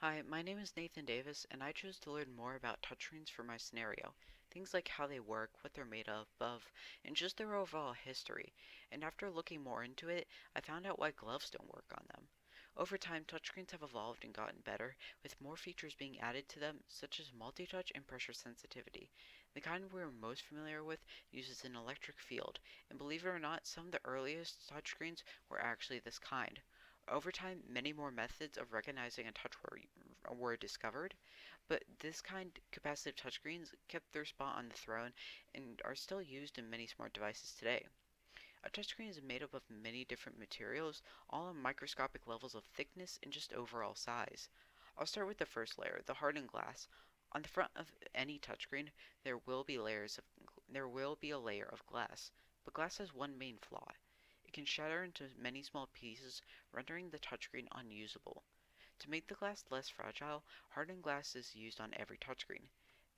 Hi, my name is Nathan Davis, and I chose to learn more about touchscreens for my scenario. Things like how they work, what they're made of, and just their overall history. And after looking more into it, I found out why gloves don't work on them. Over time, touchscreens have evolved and gotten better, with more features being added to them, such as multi-touch and pressure sensitivity. The kind we're most familiar with uses an electric field, and believe it or not, some of the earliest touchscreens were actually this kind. Over time, many more methods of recognizing a touch were discovered, but this kind capacitive touchscreens kept their spot on the throne and are still used in many smart devices today. A touchscreen is made up of many different materials, all on microscopic levels of thickness and just overall size. I'll start with the first layer, the hardened glass. On the front of any touchscreen, there will be a layer of glass, but glass has one main flaw. It can shatter into many small pieces, rendering the touchscreen unusable. To make the glass less fragile, hardened glass is used on every touchscreen.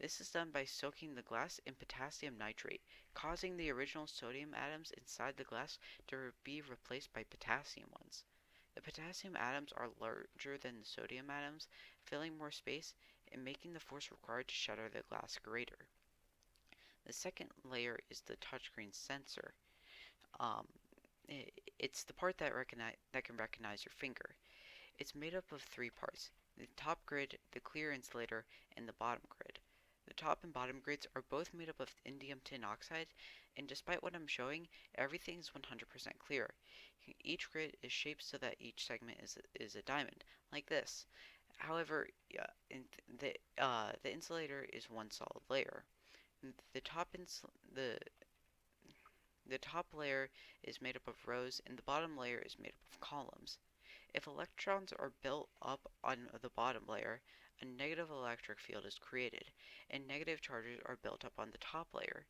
This is done by soaking the glass in potassium nitrate, causing the original sodium atoms inside the glass to be replaced by potassium ones. The potassium atoms are larger than the sodium atoms, filling more space and making the force required to shatter the glass greater. The second layer is the touchscreen sensor. Um, it's the part that can recognize your finger. It's made up of three parts: the top grid, the clear insulator, and the bottom grid. The top and bottom grids are both made up of indium tin oxide, and despite what I'm showing, everything is 100% clear. Each grid is shaped so that each segment is a diamond, like this. However, the insulator is one solid layer. The top ins the top layer is made up of rows, and the bottom layer is made up of columns. If electrons are built up on the bottom layer, a negative electric field is created, and negative charges are built up on the top layer.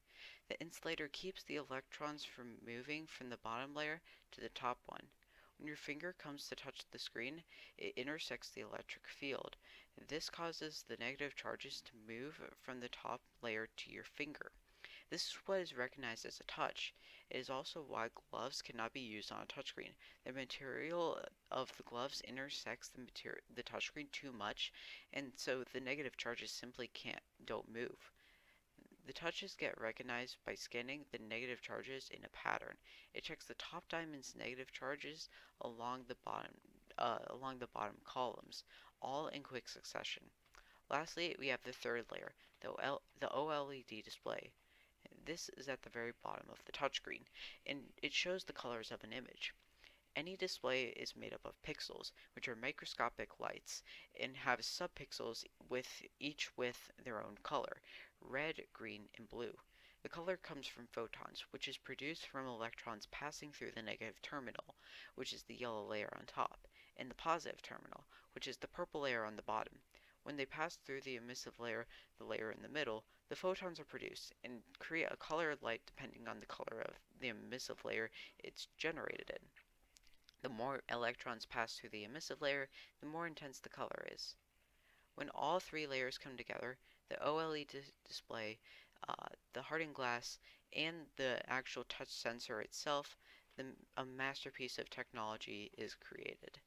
The insulator keeps the electrons from moving from the bottom layer to the top one. When your finger comes to touch the screen, it intersects the electric field. This causes the negative charges to move from the top layer to your finger. This is what is recognized as a touch. It is also why gloves cannot be used on a touchscreen. The material of the gloves intersects the touchscreen too much, and so the negative charges simply don't move. The touches get recognized by scanning the negative charges in a pattern. It checks the top diamond's negative charges along the bottom columns, all in quick succession. Lastly, we have the third layer, the OLED display. This is at the very bottom of the touchscreen, and it shows the colors of an image. Any display is made up of pixels, which are microscopic lights, and have subpixels each with their own color: red, green, and blue. The color comes from photons, which is produced from electrons passing through the negative terminal, which is the yellow layer on top, and the positive terminal, which is the purple layer on the bottom. When they pass through the emissive layer, the layer in the middle, the photons are produced and create a colored light depending on the color of the emissive layer it's generated in. The more electrons pass through the emissive layer, the more intense the color is. When all three layers come together, the OLED display, the hardened glass, and the actual touch sensor itself, a masterpiece of technology is created.